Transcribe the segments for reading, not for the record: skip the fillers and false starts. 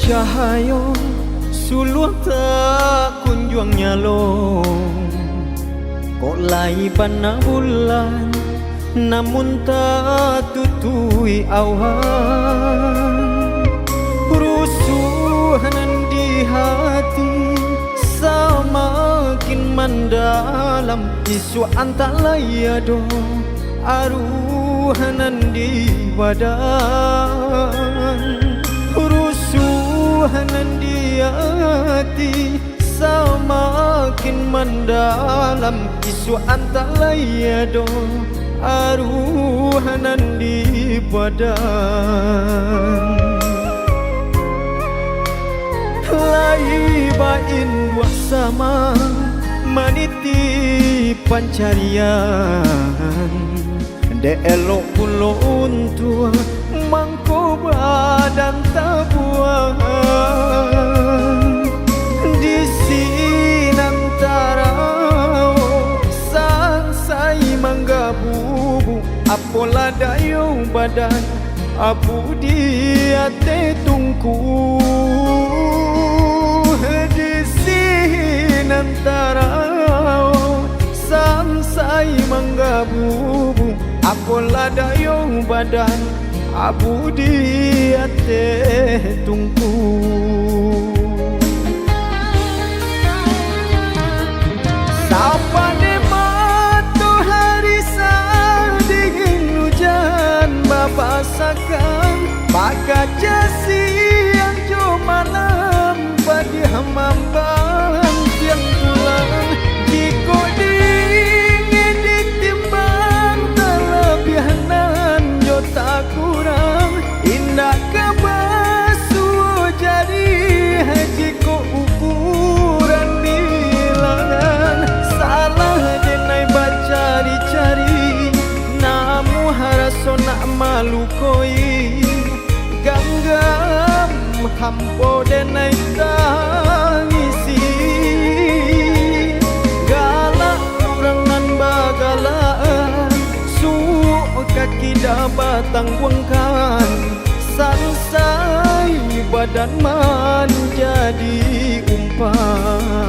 Cahaya suluh tak kunjung nyalong, kok lai pana bulan namun tak tutui awan. Rusuhan di hati semakin mendalam, isu antalaya do aruhanan di badan. Rusuhan di hati semakin mendalam, isu antalaya do aruhanan di badan. Lai bain dua sama maniti pancarian, de elok pulo untua mangko badan tabuan. Di sinantara sansai mangga bubu, apola dayo badan abu di ate tungku. Di sinantara sansai mangga bubu, apola dayo badan abu di ate tungku. Sapa de matahari dingin hujan bapasakan, maka siang jo malam padi hamamban tiang tulang. Jiko dingin ditimbang terlebihanan jo tak kurang, indah kebasu jadi jiko ukuran bilangan. Salah denai bacari-cari namu haraso nak malu koi, ganggam hampo denai tangisi. Galak urangan bagalaan, kaki dapat tangguangkan, sansai badan menjadi umpan.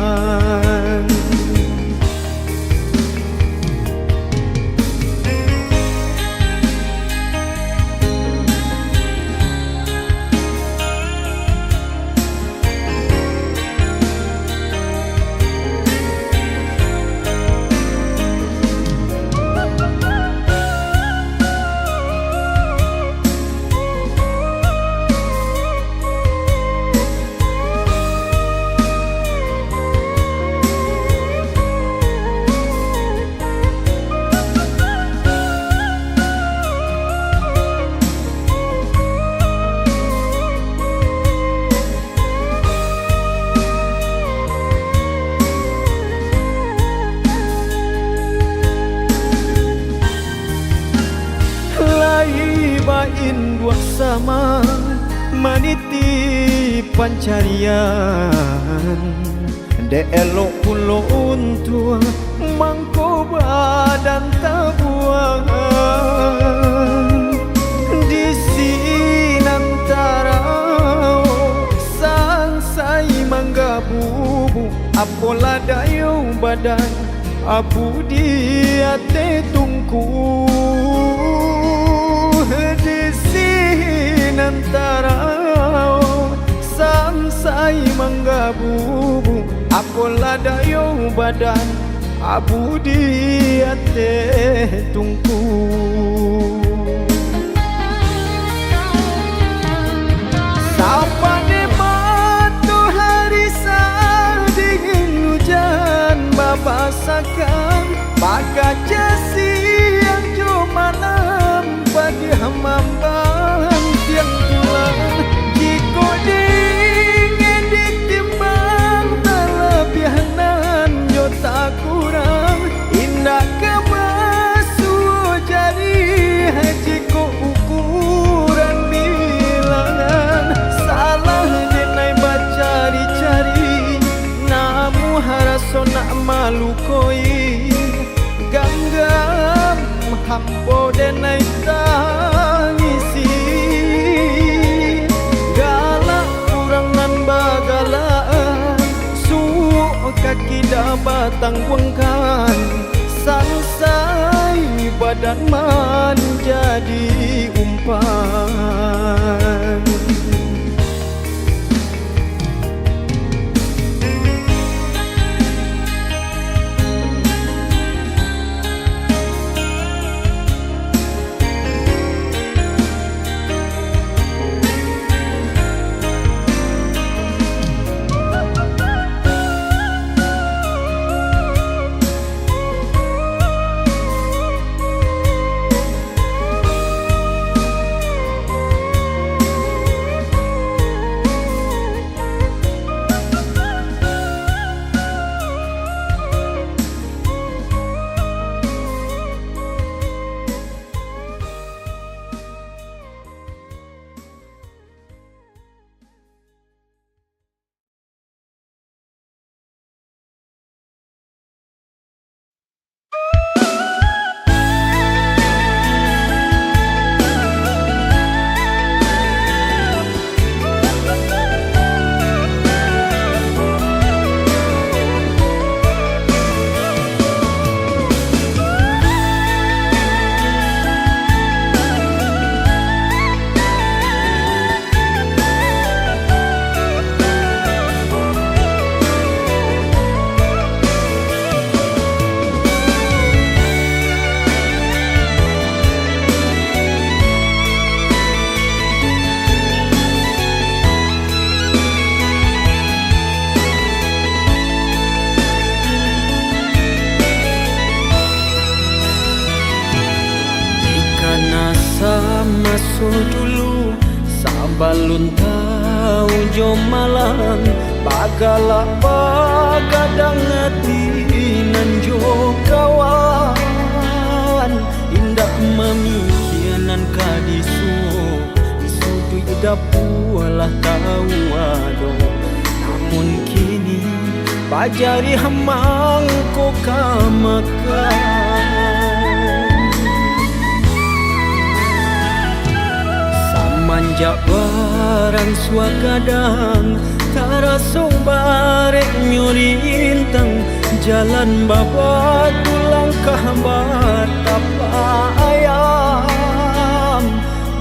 Bain dua sama maniti pancarian, de elok pulo untua mangko badan tabuan. Di sinantara sansai mangga bubu, apola dayo badan abu di ate tungku. Di sinantara sansai mangga bubu, apola dayo badan abu di ate tungku. Sapa de matahari dingin hujan bapasakan, maka siang jo malam padi hamamban tiang tulang. Jiko dingin ditimbang terlebihanan jo tak kurang, indah kebasu jadi jiko ukuran bilangan. Salah denai bacari-cari namu haraso nak malu koi, gangga tanggungan, sansai badan menjadi umpan. Dulu sabalun tahu jom malang bagala pagadang ngatinan jo kawan indak memikianan kadisu isudu dapulah tahu ado namun kini bajari hamang ko kamakan manjak barang suagadang taraso barek nyuri intang jalan baba tulangkah batapa ayam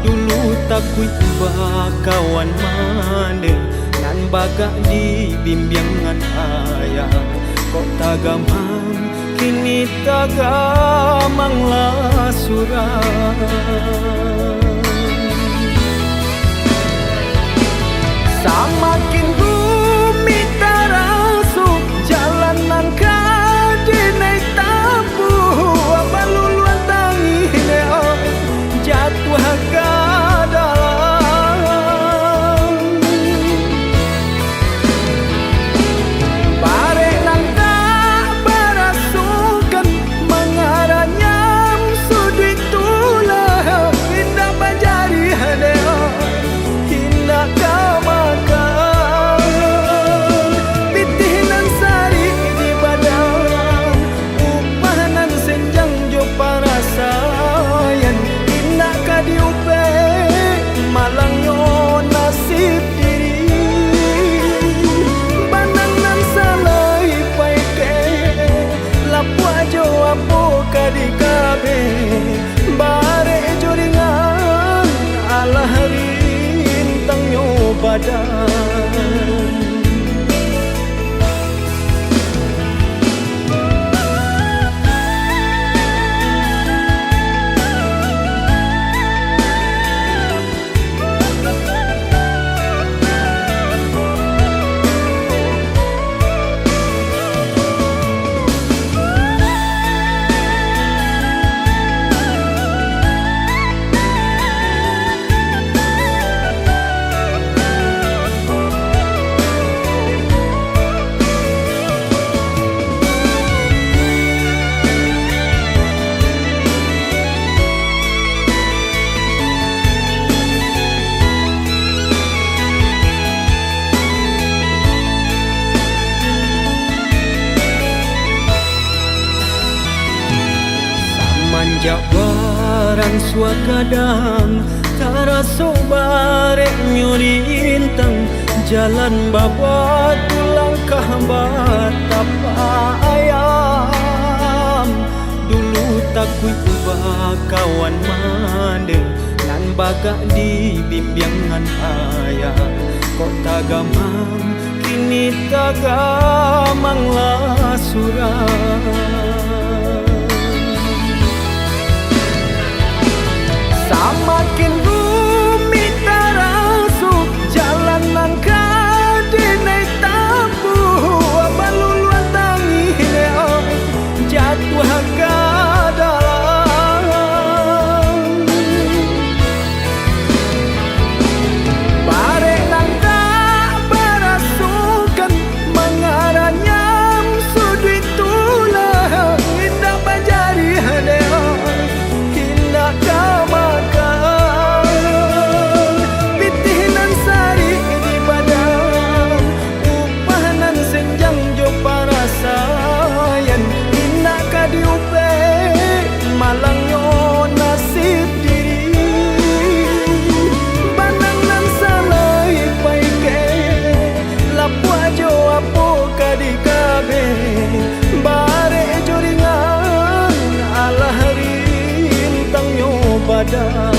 dulu takui bakawan mane nan bagak di bimbingan ayah kok tagamang kini tagamang lah surah samakin rumit terasuk jalanan kadinai tabu abaluluan tangi neo jatuh ke dalam barek nang tak berasukan mengaranya sudut tulah indah bajari neo indah kama di kabe bare joringan ala rintang nyo badan manjak barang suagadang taraso barek nyuri intang jalan babat langkah batapa ayam dulu takui ubah kawan mande nan bagak di bimbingan ayah kok tagamang kini tagamanglah surah samakin rumit terasuk jalan nangka dinai tabu baluluan tangi jatuh ke dalam bare nangka berasukan mengaranya sudut tulang indah bajari hadeo indah kamakan pitinan sari di badan upanan senjang jo parasayan indah kadiupe malangyo nasib diri banangan salai paike lapua jo apo kadikabe bare joringan alah rintang nyo badan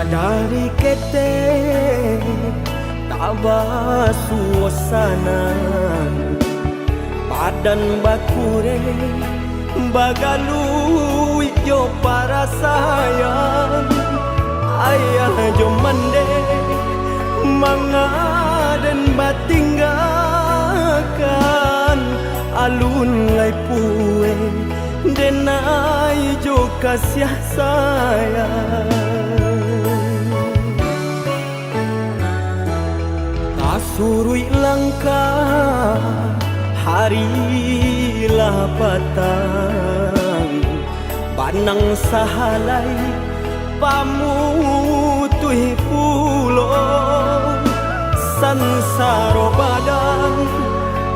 dari kete tabah suasana badan bakure bagalui jo para sayang ayah jo mande mangaden batinggakan alun lai pue denai jo kasih sayang surui langkah harilah patang panang sahalai pamutui pulo sansaro badan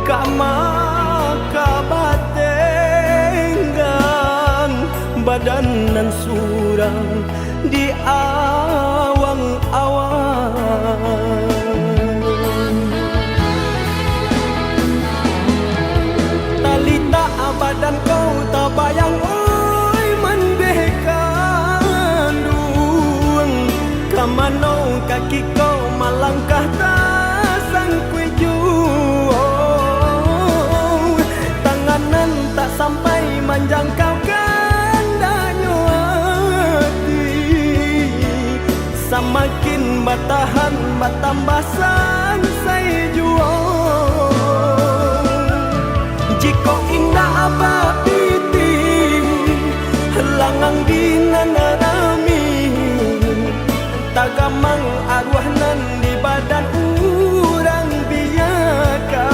kama kabatenggang badan nan surang di awang-awang badan kau tak bayang oi mendekan duang kamanau kaki kau malangkah tak sangkui juang tanganan tak sampai menjangkau gandanya hati semakin bertahan bertambah sansai juang jika indah apa piting langang dinanarami tagamang arwah nan di badan urang biaka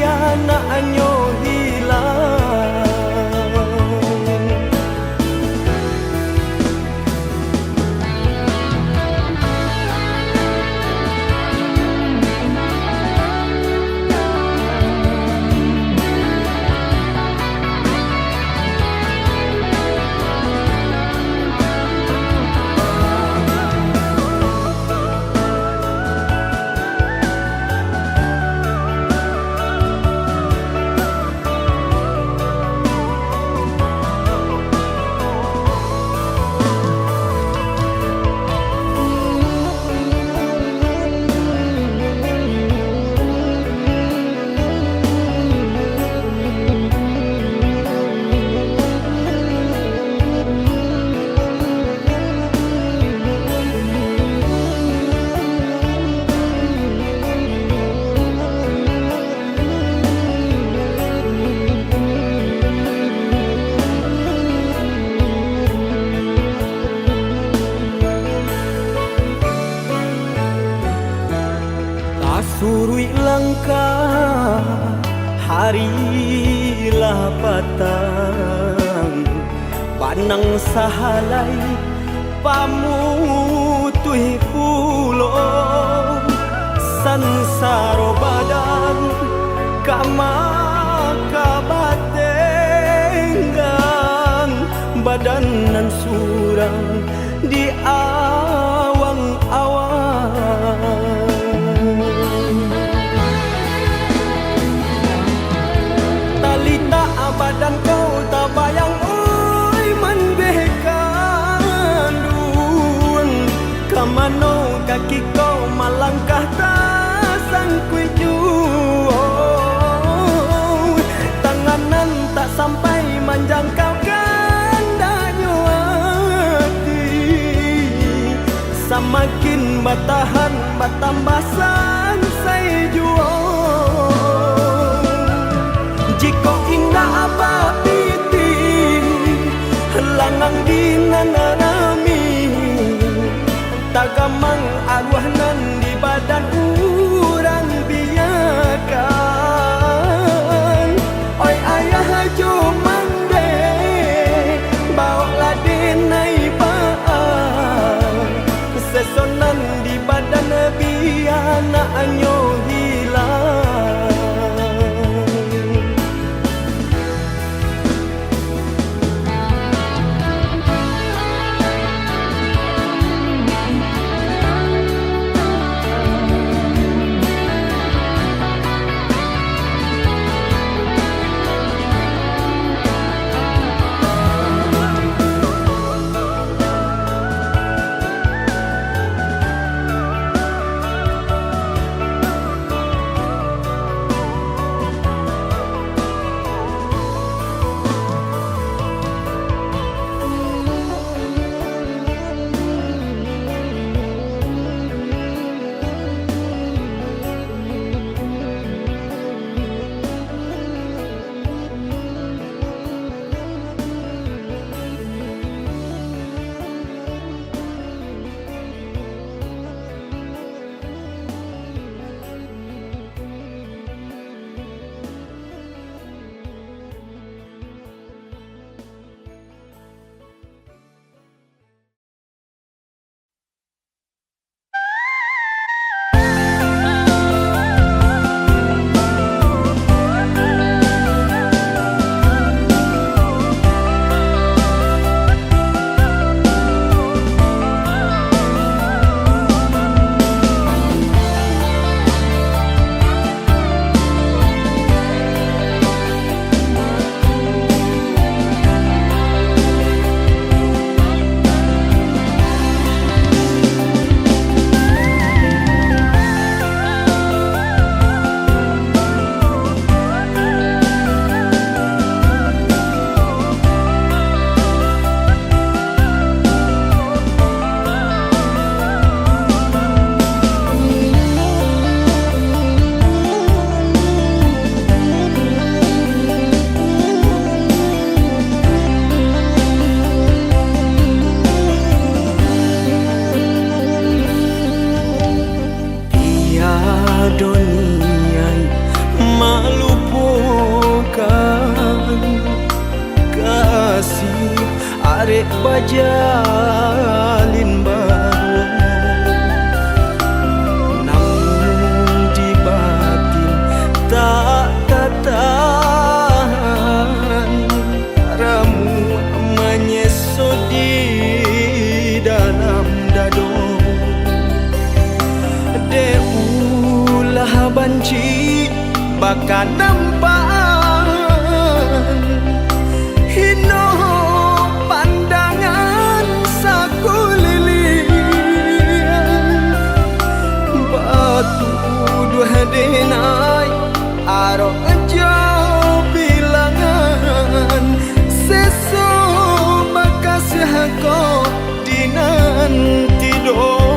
anaknya hilang. Surui langkah harilah patang, panang sahalai pamutui pulau sansaro badan kama kabatenggang badan nan surang di awang-awang. Badan kau tak bayang oi menbehkandun kamano kaki kau malangkah tak sangkui jauh tanganan tak sampai menjangkau kandanya hati semakin bertahan bertambah sansai jual. Jika indah apa piti langang dinanami tagamang arwah nan di badan urang biarkan. Oi ayah jomande bawa denai baa sesonan di badan biarkan. arek bajalin baru, namun di batin tak katahan ramu menyesot di dalam dado. Deulah banci bakal nampan hino pandangan sakulilian batu dua denai arok jauh bilangan seso makasih kau dinanti do.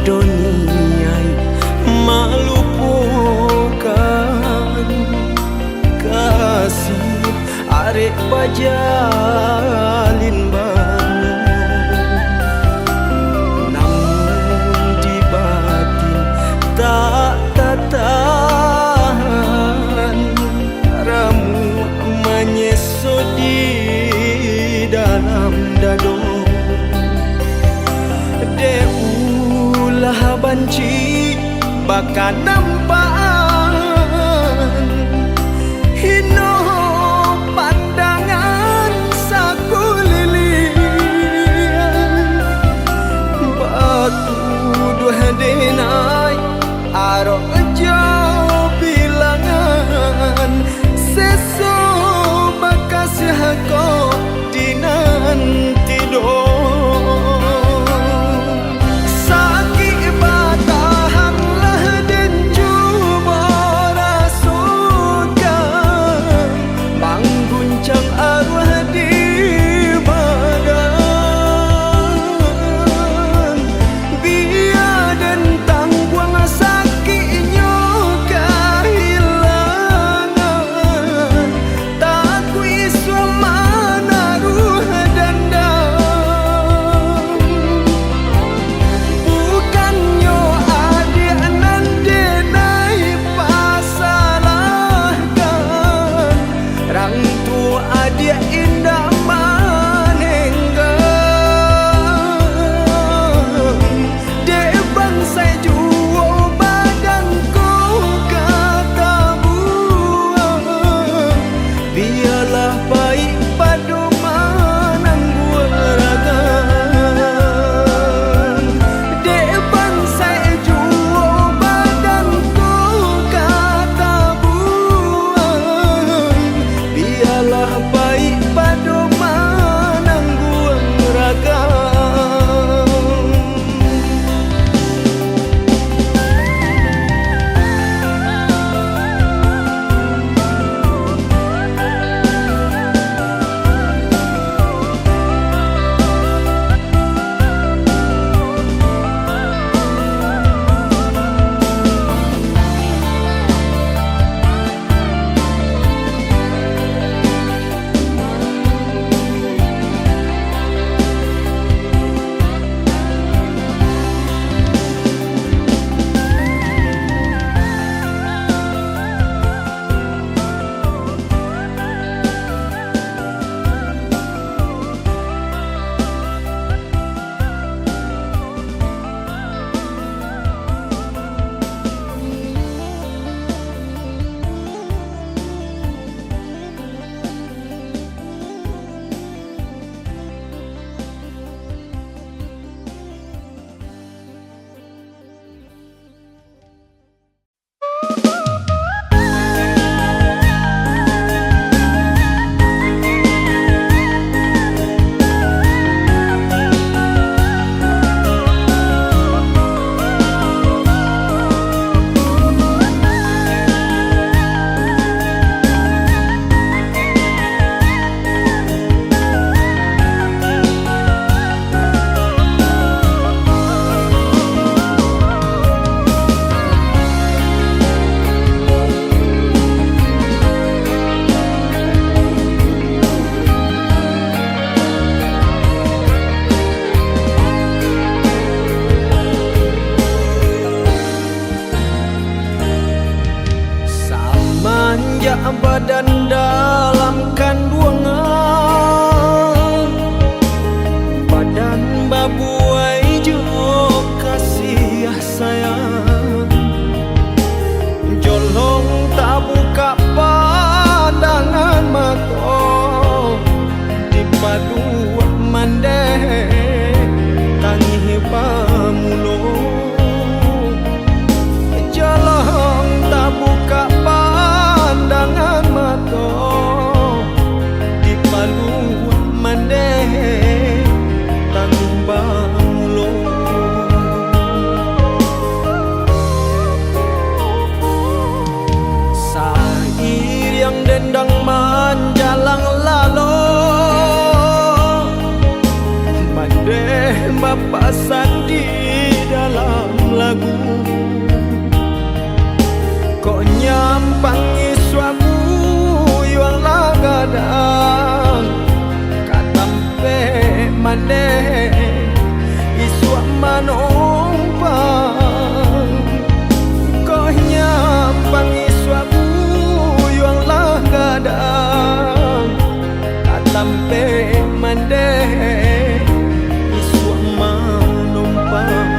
Doniai melupakan kasih arek bajalin baru, namun di batin tak katahan ramu menyesot di dalam dado. Deulah banci bakal nampan hino pandangan sakulilian batu dua denai arok jauh bilangan seso makasih kau dinanti do. Sakit batahanlah dan pamulo jalan tak buka pandangan mata di palu mandeh tanggung pamulo sair yang dendang menjalang lalu mandeh bapasan di dalam lagu kok nyampangi suamu yang lagadang katampe mandeh iswa manompang kok nyampangi suamu yang lagadang katampe mandeh iswa manompang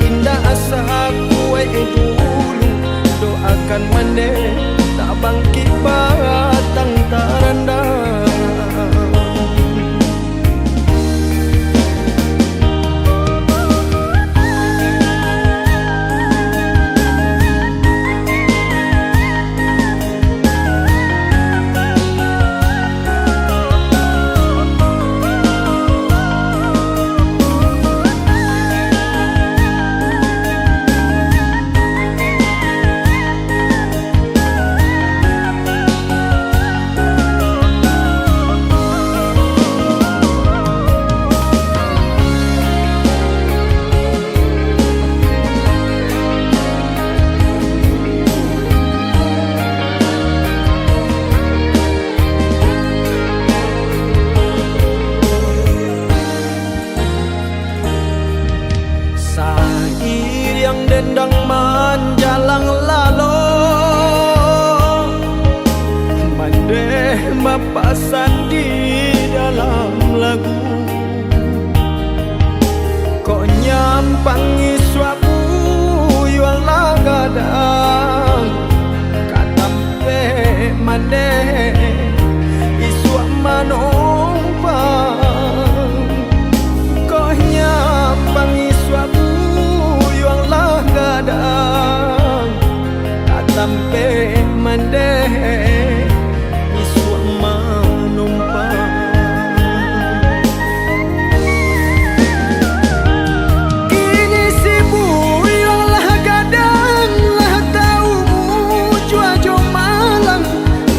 indah asa kue dulu doakan mandeh tak bangkit batang tarandang yang dendang menjalang lalu mandeh bapasan di dalam lagu kok nyampangi suamu yang lagadang katampe mandeh iswa manompang kok nyampangi suamu gadang katampe mandeh iswa manompang kini sibu yang lah gadang lah tahu jua jo malang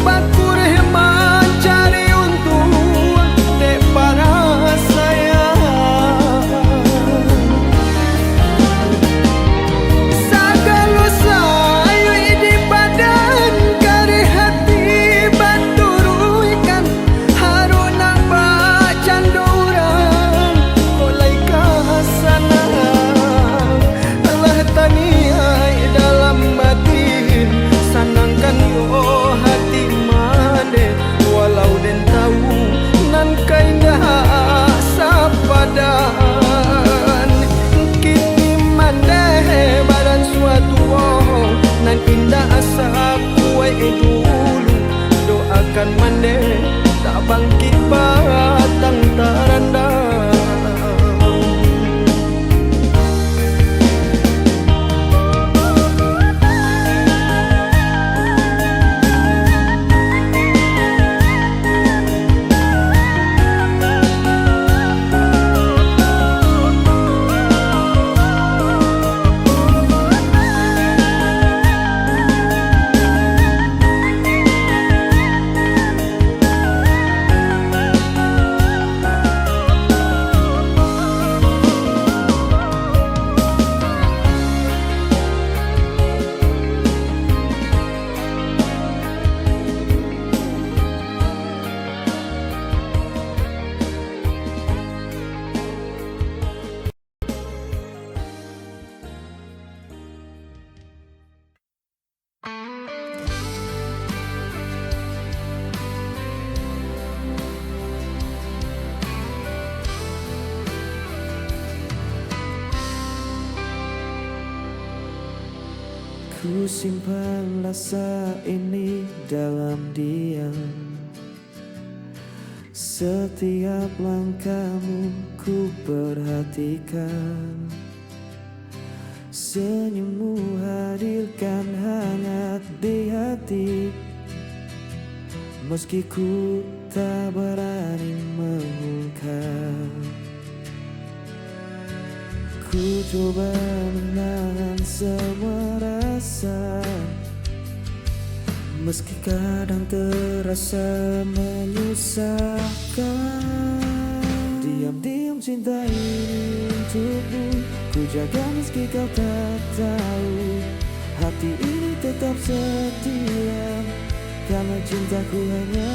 bakur mencari untung dek para sayang Sayo di badan Ku simpan rasa ini dalam diam. Setiap langkahmu ku perhatikan. Senyummu hadirkan hangat di hati. Meski ku tak berani mengungkap. Ku coba menahan semua rasa. Meski kadang terasa menyusahkan. Diam-diam cinta ini untukmu. Ku jaga meski kau tak tahu. Hati ini tetap setia, karena cintaku hanya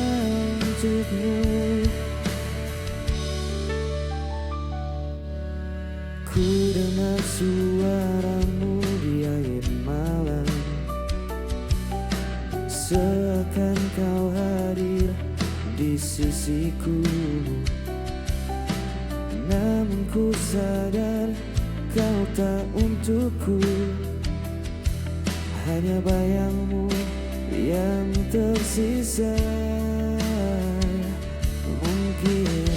untukmu. Ku dengar suaramu di air malam. Seakan kau hadir di sisiku. Namun ku sadar kau tak untukku. Hanya bayangmu yang tersisa. Mungkin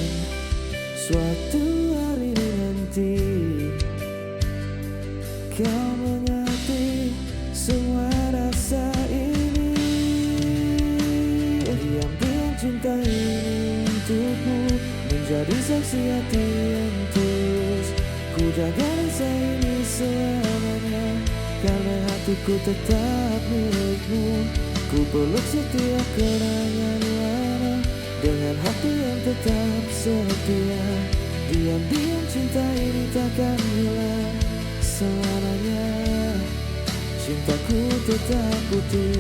suatu hari nanti kau mengerti semua rasa ini. Diam-diam cinta ini untukmu, menjadi saksi hati yang tulus. Ku jaga rasa ini selamanya, karena hatiku tetap milikmu. Ku peluk setiap kenangan lama, dengan hati yang tetap setia. Diam-diam cinta ini takkan hilang selamanya. Cintaku tetap utuh.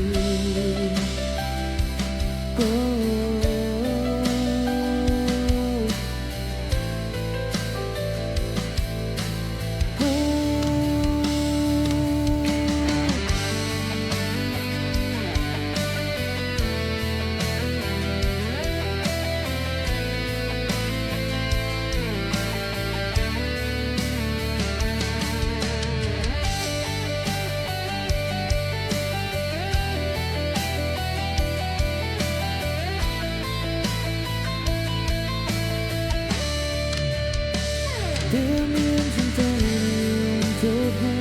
Diam-diam cinta ini untukmu.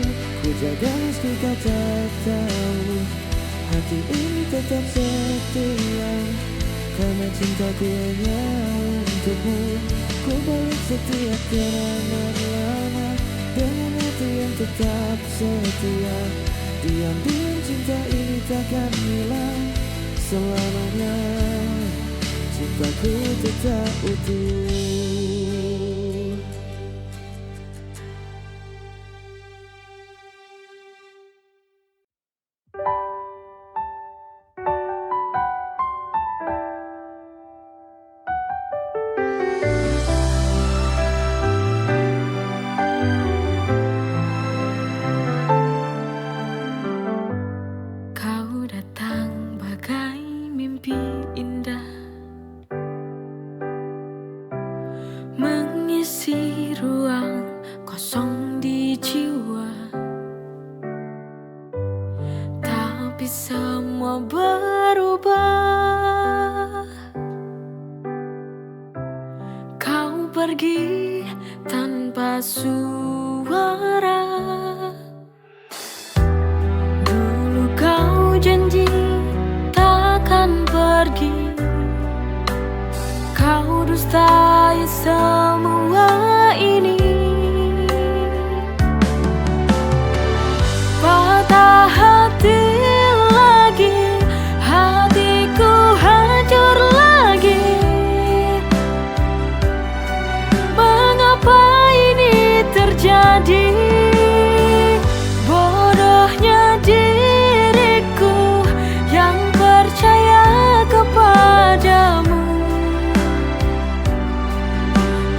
Ku jaga meski kau tak tahu. Hati ini tetap setia, karena cintaku hanya untukmu. Ku balik setiap kenangan lama, dengan hati yang tetap setia. Diam-diam cinta ini takkan hilang selamanya. Cintaku tetap utuh. Mengisi ruang kosong di jiwa, tapi semua berubah. Kau pergi tanpa suara. Dulu kau janji takkan pergi. Kau dustai semua ini. Patah hati lagi, hatiku hancur lagi. Mengapa ini terjadi? Bodohnya diriku yang percaya kepadamu.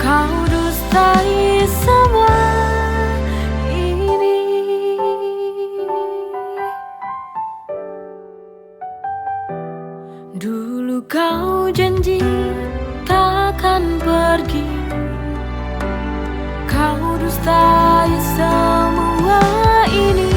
Kau dustai semua ini. Dulu kau janji takkan pergi. Kau dustai semua ini.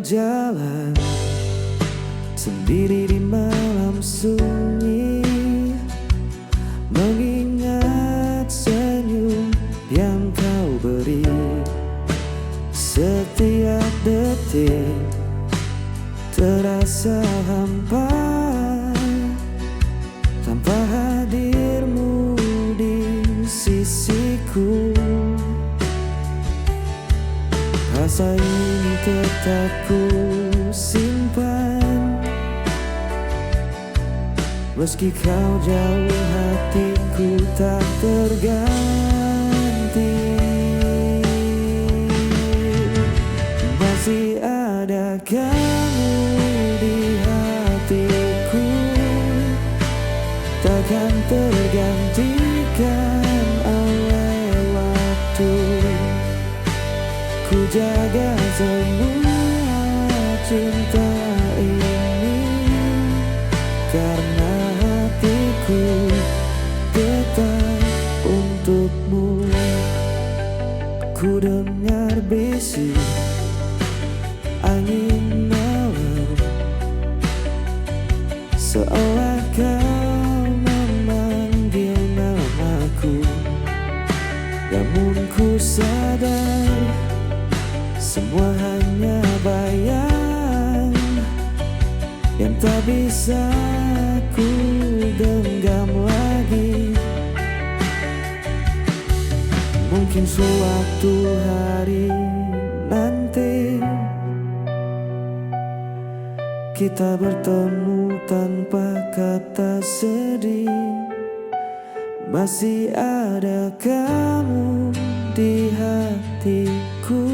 berjalan sendiri di malam sunyi, mengingat senyum yang kau beri. Setiap detik terasa hampa tanpa hadirmu di sisiku. Rasa ini tetap ku simpan, meski kau jauh hatiku tak terganti. Masih ada kamu di hatiku, takkan tergantikan oleh waktu. Ku jaga semua cinta ini, karena hatiku tetap untukmu. Ku dengar bisik angin malam, seolah kau memanggil namaku. Namun ku sadar semua hanya bayang yang tak bisa ku genggam lagi. Mungkin suatu hari nanti kita bertemu tanpa kata sedih. Masih ada kamu di hatiku,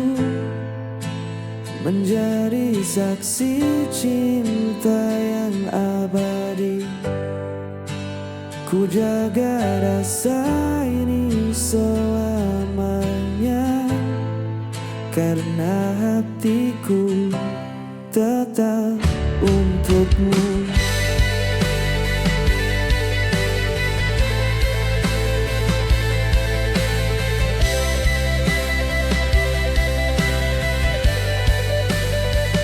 menjadi saksi cinta yang abadi. Ku jaga rasa ini selamanya, karena hatiku tetap untukmu.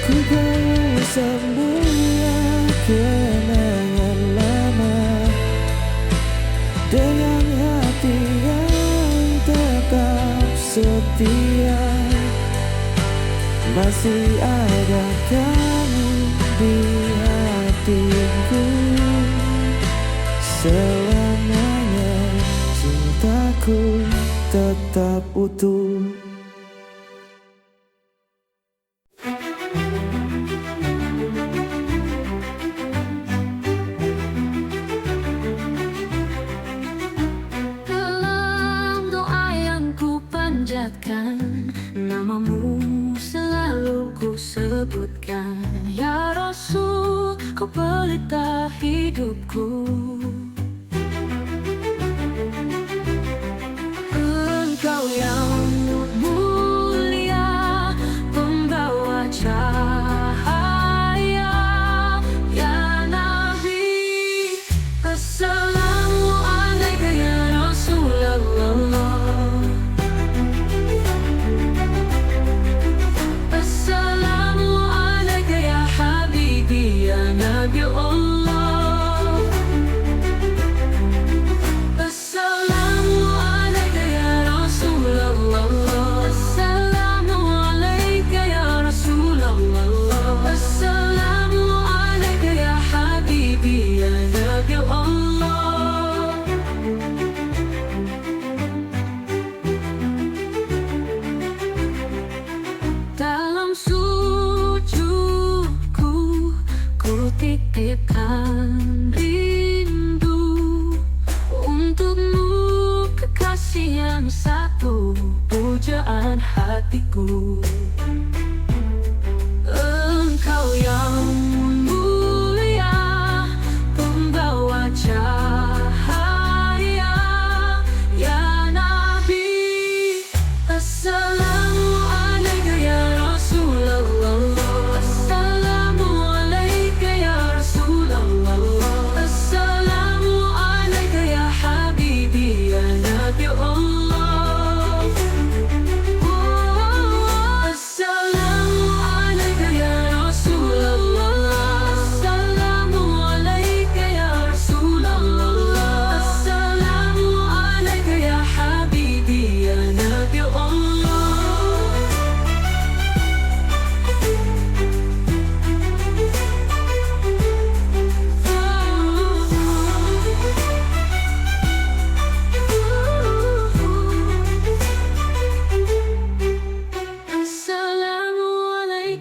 Ku bawa semua kenangan lama dengan hati yang tetap setia. Masih ada kamu di hatiku, selamanya cintaku tetap utuh. Dalam doa yang ku panjatkan, namamu selalu ku sebutkan. Ya Rasul, kau pelita hidupku. Engkau yang mulia, pembawa cahaya. Ya Nabi, Assalamualaikum ya Rasulullah. Assalamualaikum ya Habibi ya Nabi Allah. Assalamualaikum ya Rasulullah. Assalamualaikum ya Rasulullah. Assalamualaikum ya Habibi ya Nabi Allah. Dalam sujudku ku titipkan rindu untukmu, kekasih yang satu, pujaan hatiku. Engkau yang mulia, pembawa cahaya. Ya Nabi, Assalamualaikum ya Rasulullah. Assalamualaikum ya Rasulullah. Assalamualaikum ya Habibi ya Nabi Allah.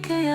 Kaya